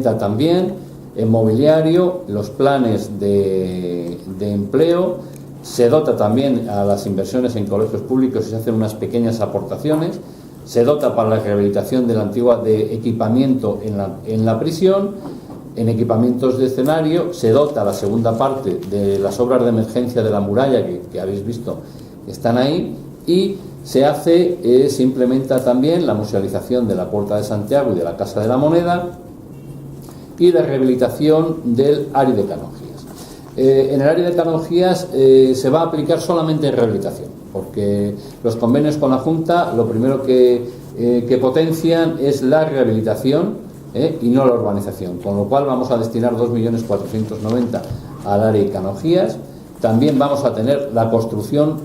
También en mobiliario, los planes de empleo, se dota también a las inversiones en colegios públicos y se hacen unas pequeñas aportaciones, se dota para la rehabilitación de la antigua de equipamiento en la prisión, en equipamientos de escenario, se dota la segunda parte de las obras de emergencia de la muralla que habéis visto, están ahí, y se implementa también la musealización de la Puerta de Santiago y de la Casa de la Moneda, y la rehabilitación del área de Canonjías. En el área de Canonjías se va a aplicar solamente rehabilitación, porque los convenios con la Junta lo primero que potencian es la rehabilitación y no la urbanización, con lo cual vamos a destinar 2.490.000 al área de Canonjías. También vamos a tener la construcción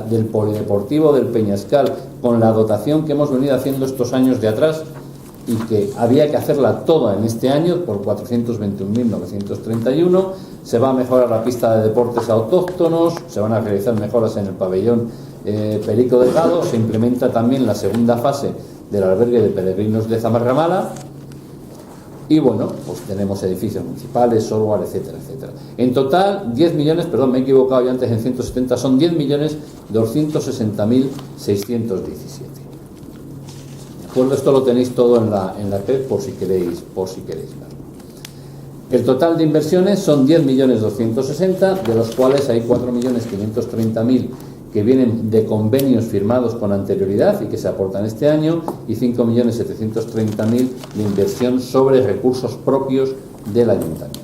del polideportivo del Peñascal, con la dotación que hemos venido haciendo estos años de atrás, y que había que hacerla toda en este año por 421.931. Se va a mejorar la pista de deportes autóctonos, se van a realizar mejoras en el pabellón Perico Delgado, se implementa también la segunda fase del albergue de peregrinos de Zamarramala, y bueno, pues tenemos edificios municipales, software, etcétera, etcétera. En total, 10 millones, perdón, me he equivocado yo antes en 170, son 10.260.617. Pues esto lo tenéis todo en la red por si queréis verlo. El total de inversiones son 10.260.000, de los cuales hay 4.530.000 que vienen de convenios firmados con anterioridad y que se aportan este año, y 5.730.000 de inversión sobre recursos propios del ayuntamiento.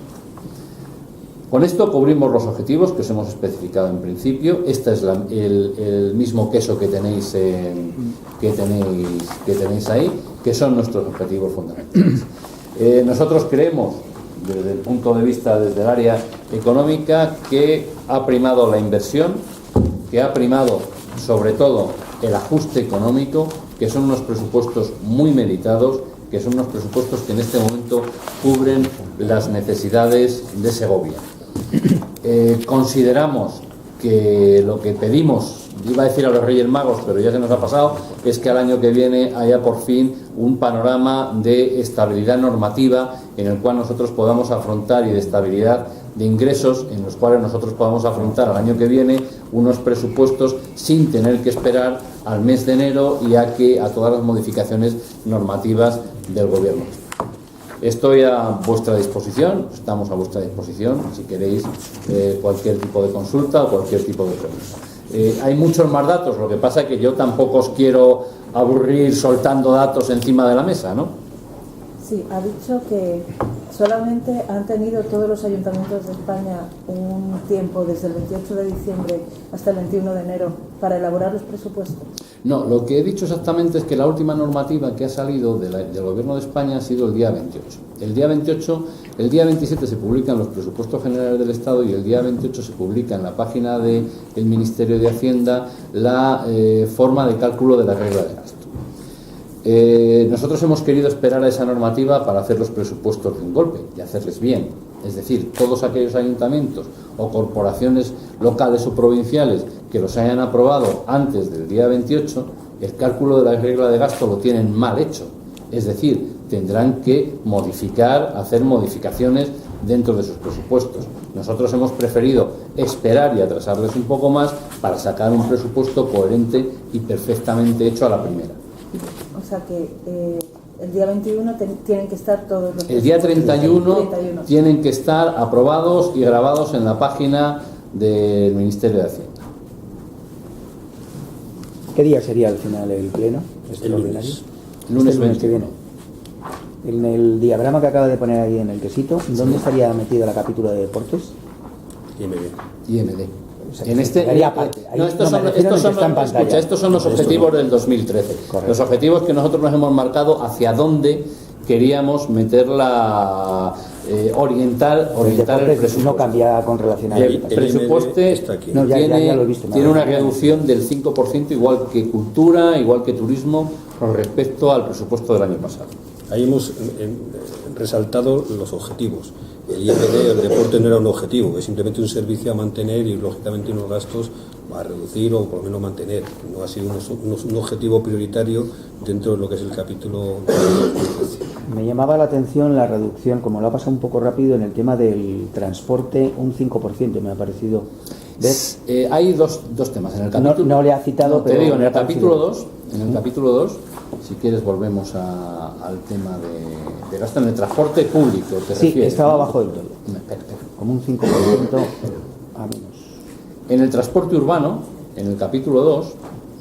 Con esto cubrimos los objetivos que os hemos especificado en principio. Este es el mismo queso que tenéis ahí, que son nuestros objetivos fundamentales. Nosotros creemos, desde el punto de vista desde el área económica, que ha primado la inversión, que ha primado sobre todo el ajuste económico, que son unos presupuestos muy meditados, que son unos presupuestos que en este momento cubren las necesidades de Segovia. Consideramos que lo que pedimos, iba a decir a los Reyes Magos, pero ya se nos ha pasado, es que al año que viene haya por fin un panorama de estabilidad normativa en el cual nosotros podamos afrontar, y de estabilidad de ingresos en los cuales nosotros podamos afrontar al año que viene unos presupuestos sin tener que esperar al mes de enero y a todas las modificaciones normativas del gobierno. Estoy a vuestra disposición, estamos a vuestra disposición, si queréis cualquier tipo de consulta o cualquier tipo de pregunta. Hay muchos más datos, lo que pasa es que yo tampoco os quiero aburrir soltando datos encima de la mesa, ¿no? Sí, ha dicho que solamente han tenido todos los ayuntamientos de España un tiempo desde el 28 de diciembre hasta el 21 de enero para elaborar los presupuestos. No, lo que he dicho exactamente es que la última normativa que ha salido del Gobierno de España ha sido el día 28. El día 27 se publican los presupuestos generales del Estado, y el día 28 se publica en la página del Ministerio de Hacienda la forma de cálculo de la regla de gasto. Nosotros hemos querido esperar a esa normativa para hacer los presupuestos de un golpe y hacerles bien. Es decir, todos aquellos ayuntamientos o corporaciones locales o provinciales que los hayan aprobado antes del día 28, el cálculo de la regla de gasto lo tienen mal hecho. Es decir, tendrán que hacer modificaciones dentro de sus presupuestos. Nosotros hemos preferido esperar y atrasarles un poco más para sacar un presupuesto coherente y perfectamente hecho a la primera. O sea que el día 21 tienen que estar todos los... El día 31 tienen que estar aprobados y grabados en la página del Ministerio de Hacienda. ¿Qué día sería al final el pleno? El lunes. El lunes que viene. En el diagrama que acaba de poner ahí en el quesito, ¿dónde estaría metida la capítulo de deportes? IMD. O sea, En este, aparte. no, estos son los objetivos del 2013. Correcto. Los objetivos que nosotros nos hemos marcado hacia dónde queríamos meterla, orientar el presupuesto. No cambia con relación a el presupuesto. Tiene una reducción del 5%, igual que cultura, igual que turismo, con respecto al presupuesto del año pasado. Ahí hemos resaltado los objetivos. el IPD, el deporte no era un objetivo, es simplemente un servicio a mantener y lógicamente unos gastos a reducir o por lo menos mantener. No ha sido un objetivo prioritario dentro de lo que es el capítulo. Me llamaba la atención la reducción, como lo ha pasado un poco rápido, en el tema del transporte, un 5% me ha parecido. ¿Ves? Hay dos temas. En el capítulo, no le ha citado, no, pero te digo, en me el ha parecido. capítulo 2, si quieres volvemos al tema de gasto en el transporte público. ¿Te Sí, refieres? estaba abajo del todo. Espera. Como un 5% a menos. En el transporte urbano, en el capítulo 2,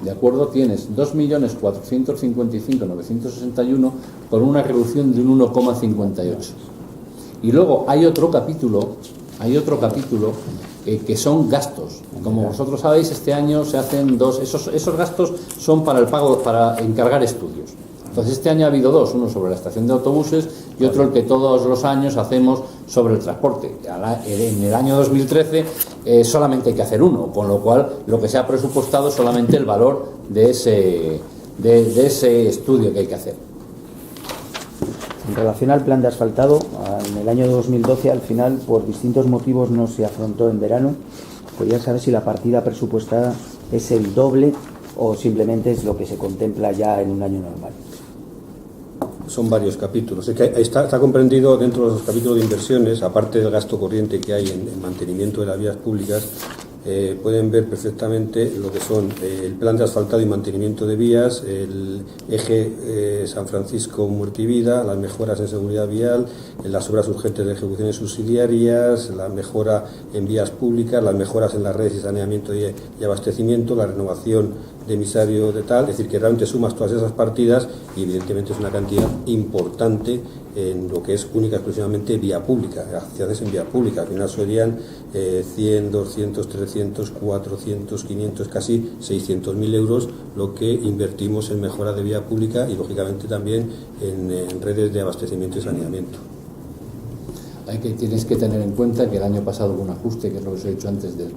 de acuerdo, tienes 2.455.961 con una reducción de un 1,58. Y luego hay otro capítulo que son gastos. Como vosotros sabéis, este año se hacen dos. Esos gastos son para el pago, para encargar estudios. Entonces este año ha habido dos, uno sobre la estación de autobuses y otro el que todos los años hacemos sobre el transporte. En el año 2013 solamente hay que hacer uno, con lo cual lo que se ha presupuestado es solamente el valor de ese estudio que hay que hacer. En relación al plan de asfaltado, en el año 2012 al final por distintos motivos no se afrontó en verano. Quería saber si la partida presupuestada es el doble o simplemente es lo que se contempla ya en un año normal. Son varios capítulos. Es que está comprendido dentro de los capítulos de inversiones, aparte del gasto corriente que hay en mantenimiento de las vías públicas. Pueden ver perfectamente lo que son el plan de asfaltado y mantenimiento de vías, el eje San Francisco Muerte y Vida, las mejoras en seguridad vial, en las obras urgentes de ejecuciones subsidiarias, la mejora en vías públicas, las mejoras en las redes y saneamiento y abastecimiento, la renovación de emisario de tal, es decir, que realmente sumas todas esas partidas y evidentemente es una cantidad importante en lo que es única y exclusivamente vía pública, acciones en vía pública. Al final serían 100, 200, 300, 400, 500, casi 600.000 euros lo que invertimos en mejora de vía pública y lógicamente también en redes de abastecimiento y saneamiento. Tienes que tener en cuenta que el año pasado hubo un ajuste, que es lo que os he dicho antes, de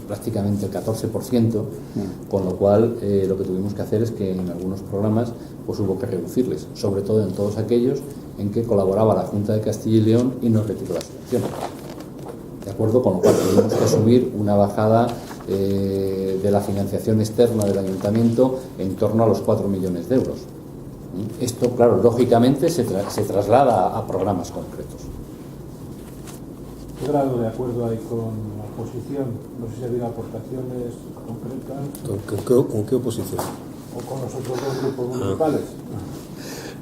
prácticamente el 14%, con lo cual lo que tuvimos que hacer es que en algunos programas pues hubo que reducirles, sobre todo en todos aquellos en que colaboraba la Junta de Castilla y León y nos retiró la subvención. ¿De acuerdo? Con lo cual tuvimos que asumir una bajada de la financiación externa del ayuntamiento en torno a los 4 millones de euros. Esto, claro, lógicamente se traslada a programas concretos. ¿Qué grado de acuerdo hay con la oposición? No sé si ha habido aportaciones concretas. ¿Con qué oposición? ¿O con los otros dos grupos municipales?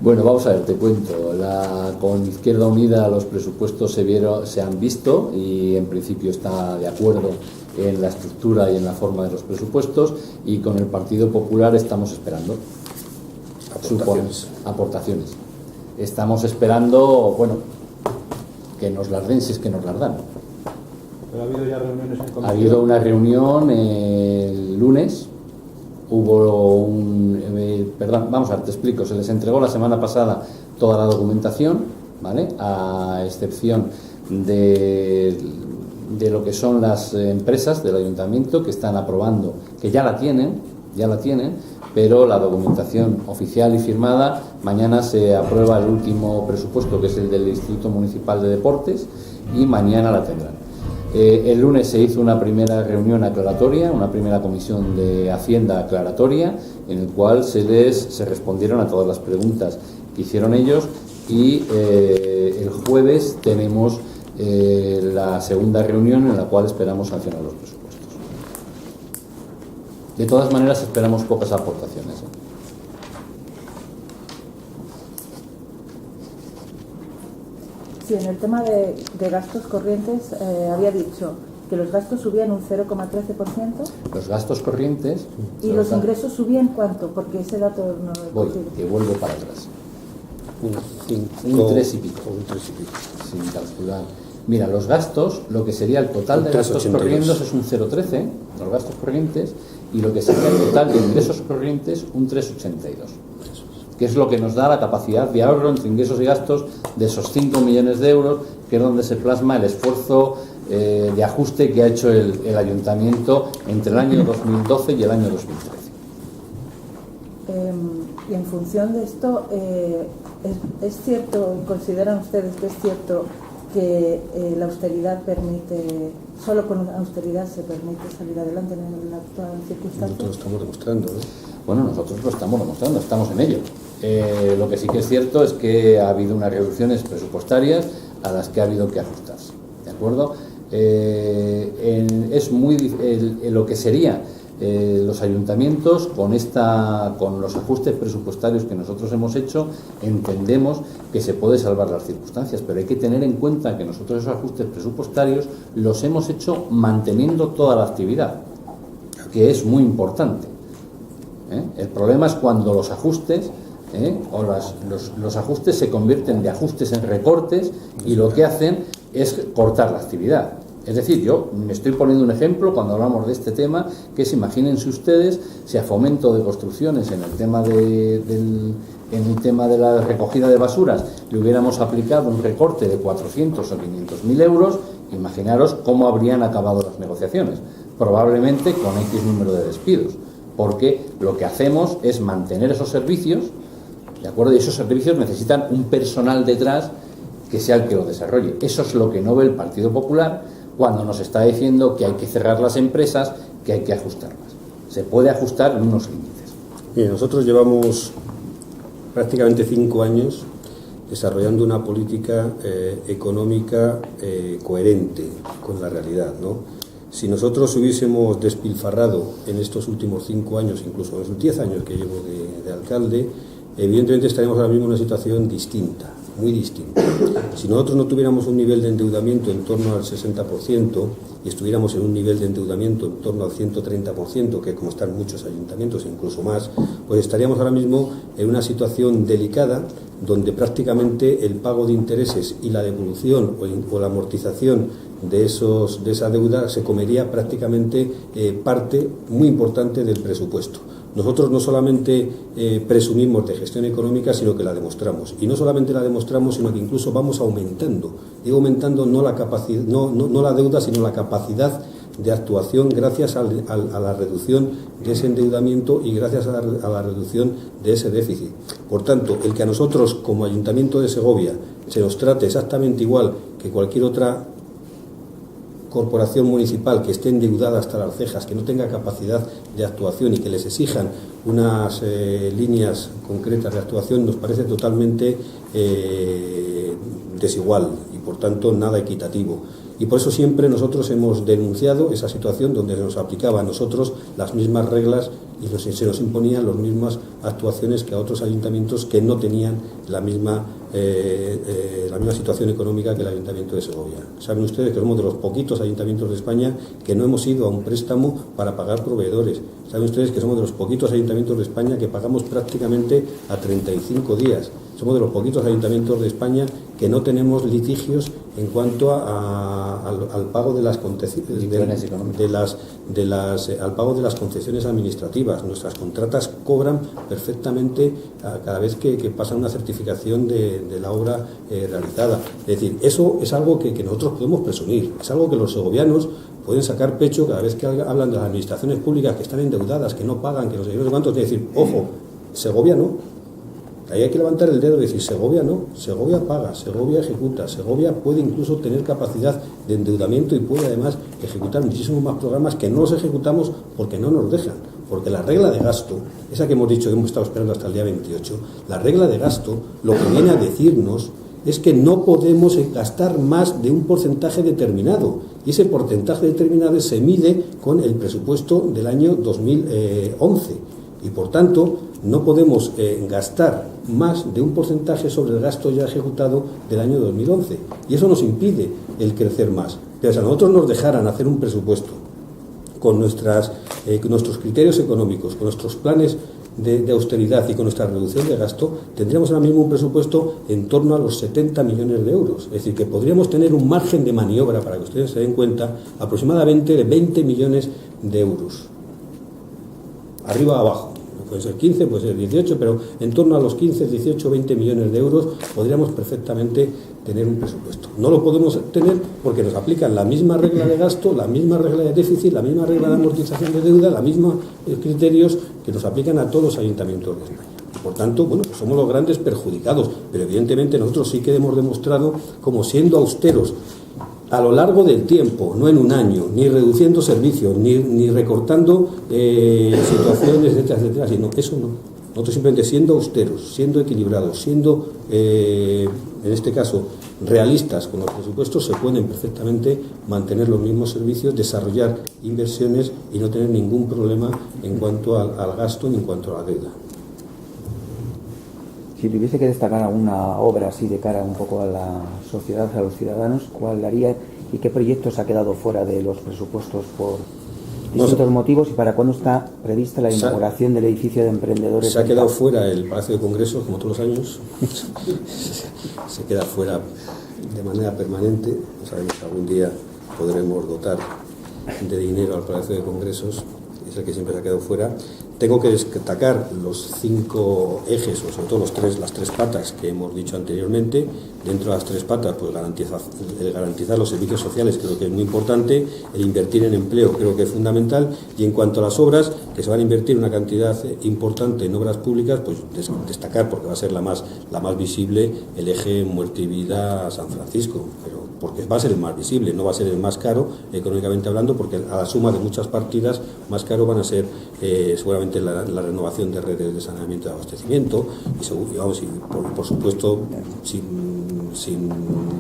Bueno, vamos a ver, te cuento. Con Izquierda Unida los presupuestos se han visto y en principio está de acuerdo en la estructura y en la forma de los presupuestos, y con el Partido Popular estamos esperando aportaciones. Estamos esperando, bueno, que nos las den, si es que nos las dan. ¿Pero ha habido ya reuniones en comisión? Ha habido una reunión el lunes. Hubo vamos a ver, te explico. Se les entregó la semana pasada toda la documentación, ¿vale? A excepción de lo que son las empresas del ayuntamiento que están aprobando, que ya la tienen, pero la documentación oficial y firmada, mañana se aprueba el último presupuesto, que es el del Instituto Municipal de Deportes, y mañana la tendrán. El lunes se hizo una primera reunión aclaratoria, una primera comisión de Hacienda aclaratoria, en el cual se respondieron a todas las preguntas que hicieron ellos, y el jueves tenemos la segunda reunión en la cual esperamos sancionar los presupuestos. De todas maneras, esperamos pocas aportaciones. Sí, en el tema de gastos corrientes había dicho que los gastos subían un 0,13%. Los gastos corrientes... ¿Y los ingresos subían cuánto? Porque ese dato no lo he Voy, cogido. que vuelvo para atrás. Un 3 y pico. Sin calcular. Mira, los gastos, lo que sería el total de gastos corrientes es un 0,13, los gastos corrientes, y lo que sería el total de ingresos corrientes, un 3,82. Que es lo que nos da la capacidad de ahorro entre ingresos y gastos de esos 5 millones de euros, que es donde se plasma el esfuerzo de ajuste que ha hecho el ayuntamiento entre el año 2012 y el año 2013. Y en función de esto, ¿es cierto, consideran ustedes que es cierto que la austeridad permite, solo con austeridad se permite salir adelante en la actual circunstancia. Nosotros lo estamos demostrando, ¿no? Bueno, nosotros lo estamos demostrando, estamos en ello. Lo que sí que es cierto es que ha habido unas reducciones presupuestarias a las que ha habido que ajustarse, ¿de acuerdo? Es muy lo que sería los ayuntamientos con los ajustes presupuestarios que nosotros hemos hecho, entendemos que se puede salvar las circunstancias, pero hay que tener en cuenta que nosotros esos ajustes presupuestarios los hemos hecho manteniendo toda la actividad, que es muy importante. El problema es cuando los ajustes los ajustes se convierten de ajustes en recortes y lo que hacen es cortar la actividad. Es decir, yo me estoy poniendo un ejemplo cuando hablamos de este tema, que es, imagínense ustedes, si a fomento de construcciones en el tema de la recogida de basuras le hubiéramos aplicado un recorte de 400 o 500.000 euros, imaginaros cómo habrían acabado las negociaciones, probablemente con X número de despidos, porque lo que hacemos es mantener esos servicios, ¿de acuerdo? Y esos servicios necesitan un personal detrás que sea el que lo desarrolle. Eso es lo que no ve el Partido Popular cuando nos está diciendo que hay que cerrar las empresas, que hay que ajustarlas. Se puede ajustar en unos límites. Bien, nosotros llevamos prácticamente 5 años desarrollando una política económica coherente con la realidad, ¿no? Si nosotros hubiésemos despilfarrado en estos últimos 5 años, incluso en los 10 años que llevo de alcalde, evidentemente estaríamos ahora mismo en una situación distinta, muy distinta. Si nosotros no tuviéramos un nivel de endeudamiento en torno al 60% y estuviéramos en un nivel de endeudamiento en torno al 130%, que como están muchos ayuntamientos, incluso más, pues estaríamos ahora mismo en una situación delicada donde prácticamente el pago de intereses y la devolución o la amortización de esa deuda se comería prácticamente parte muy importante del presupuesto. Nosotros no solamente presumimos de gestión económica, sino que la demostramos. Y no solamente la demostramos, sino que incluso vamos aumentando. Digo aumentando no la capacidad, no la deuda, sino la capacidad de actuación gracias a la reducción de ese endeudamiento y gracias a la reducción de ese déficit. Por tanto, el que a nosotros, como Ayuntamiento de Segovia, se nos trate exactamente igual que cualquier otra corporación municipal que esté endeudada hasta las cejas, que no tenga capacidad de actuación y que les exijan unas líneas concretas de actuación, nos parece totalmente desigual y por tanto nada equitativo. Y por eso siempre nosotros hemos denunciado esa situación donde se nos aplicaba a nosotros las mismas reglas y se nos imponían las mismas actuaciones que a otros ayuntamientos que no tenían la misma situación económica que el Ayuntamiento de Segovia. Saben ustedes que somos de los poquitos ayuntamientos de España que no hemos ido a un préstamo para pagar proveedores. Saben ustedes que somos de los poquitos ayuntamientos de España que pagamos prácticamente a 35 días. Somos de los poquitos ayuntamientos de España que no tenemos litigios en cuanto al pago de las al pago de las concesiones administrativas. Nuestras contratas cobran perfectamente cada vez que pasa una certificación de la obra realizada. Es decir, eso es algo que nosotros podemos presumir, es algo que los segovianos pueden sacar pecho cada vez que hablan de las administraciones públicas que están endeudadas, que no pagan, que no sé cuántos, y decir, ojo, Segovia no. Ahí hay que levantar el dedo y decir, Segovia no, Segovia paga, Segovia ejecuta, Segovia puede incluso tener capacidad de endeudamiento y puede además ejecutar muchísimos más programas que no los ejecutamos porque no nos dejan, porque la regla de gasto, esa que hemos dicho que hemos estado esperando hasta el día 28, la regla de gasto lo que viene a decirnos es que no podemos gastar más de un porcentaje determinado y ese porcentaje determinado se mide con el presupuesto del año 2011 y por tanto no podemos gastar más de un porcentaje sobre el gasto ya ejecutado del año 2011 y eso nos impide el crecer más. Pero si a nosotros nos dejaran hacer un presupuesto con nuestros criterios económicos, con nuestros planes de austeridad y con nuestra reducción de gasto, tendríamos ahora mismo un presupuesto en torno a los 70 millones de euros. Es decir, que podríamos tener un margen de maniobra, para que ustedes se den cuenta, aproximadamente de 20 millones de euros. Arriba o abajo. Puede ser 15, puede ser 18, pero en torno a los 15, 18, 20 millones de euros podríamos perfectamente tener un presupuesto. No lo podemos tener porque nos aplican la misma regla de gasto, la misma regla de déficit, la misma regla de amortización de deuda, los mismos criterios que nos aplican a todos los ayuntamientos de España. por tanto, bueno, pues somos los grandes perjudicados, pero evidentemente nosotros sí que hemos demostrado como siendo austeros a lo largo del tiempo, no en un año, ni reduciendo servicios, ni recortando situaciones, etcétera, etcétera, sino eso no. Nosotros simplemente siendo austeros, siendo equilibrados, siendo, en este caso, realistas con los presupuestos, se pueden perfectamente mantener los mismos servicios, desarrollar inversiones y no tener ningún problema en cuanto al gasto ni en cuanto a la deuda. Si tuviese que destacar alguna obra así de cara un poco a la sociedad, a los ciudadanos, ¿cuál haría y qué proyectos ha quedado fuera de los presupuestos por distintos motivos y para cuándo está prevista la inauguración del edificio de emprendedores? Se ha quedado fuera el Palacio de Congresos, como todos los años. Se queda fuera de manera permanente. No sabemos si algún día podremos dotar de dinero al Palacio de Congresos. Es el que siempre se ha quedado fuera. Tengo que destacar los 5 ejes, o sobre todo las tres patas que hemos dicho anteriormente. Dentro de las 3 patas, pues garantizar los servicios sociales creo que es muy importante, el invertir en empleo creo que es fundamental, y en cuanto a las obras, que se van a invertir una cantidad importante en obras públicas, pues destacar, porque va a ser la más visible, el eje Muerte y Vida San Francisco, pero porque va a ser el más visible, no va a ser el más caro económicamente hablando, porque a la suma de muchas partidas más caro van a ser seguramente la renovación de redes de saneamiento y abastecimiento y por supuesto sin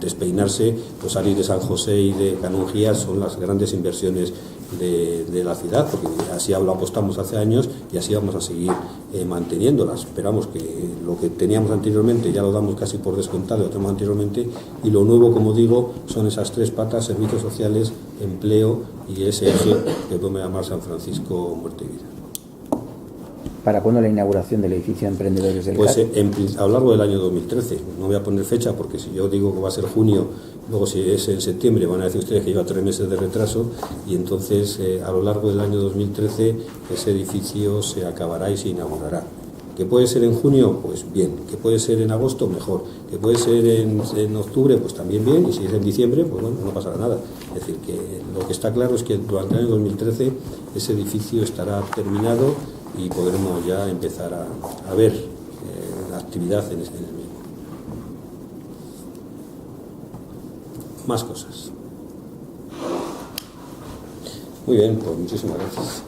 despeinarse, los ARIS de San José y de Canonjía son las grandes inversiones de la ciudad, porque así lo apostamos hace años y así vamos a seguir manteniéndolas. Esperamos que lo que teníamos anteriormente ya lo damos casi por descontado, lo tenemos anteriormente, y lo nuevo, como digo, son esas 3 patas: servicios sociales, empleo y ese eje que podemos llamar San Francisco Muerte y Vida. ¿Para cuándo la inauguración del edificio de emprendedores del Pues CAR? a lo largo del año 2013. No voy a poner fecha porque si yo digo que va a ser junio, luego si es en septiembre van a decir ustedes que lleva 3 meses de retraso, y entonces a lo largo del año 2013 ese edificio se acabará y se inaugurará. ¿Que puede ser en junio? Pues bien. ¿Que puede ser en agosto? Mejor. ¿Que puede ser en octubre? Pues también bien. Y si es en diciembre, pues bueno, no pasará nada. Es decir, que lo que está claro es que durante el año 2013 ese edificio estará terminado y podremos ya empezar a ver la actividad en el mismo. Más cosas. Muy bien, pues muchísimas gracias.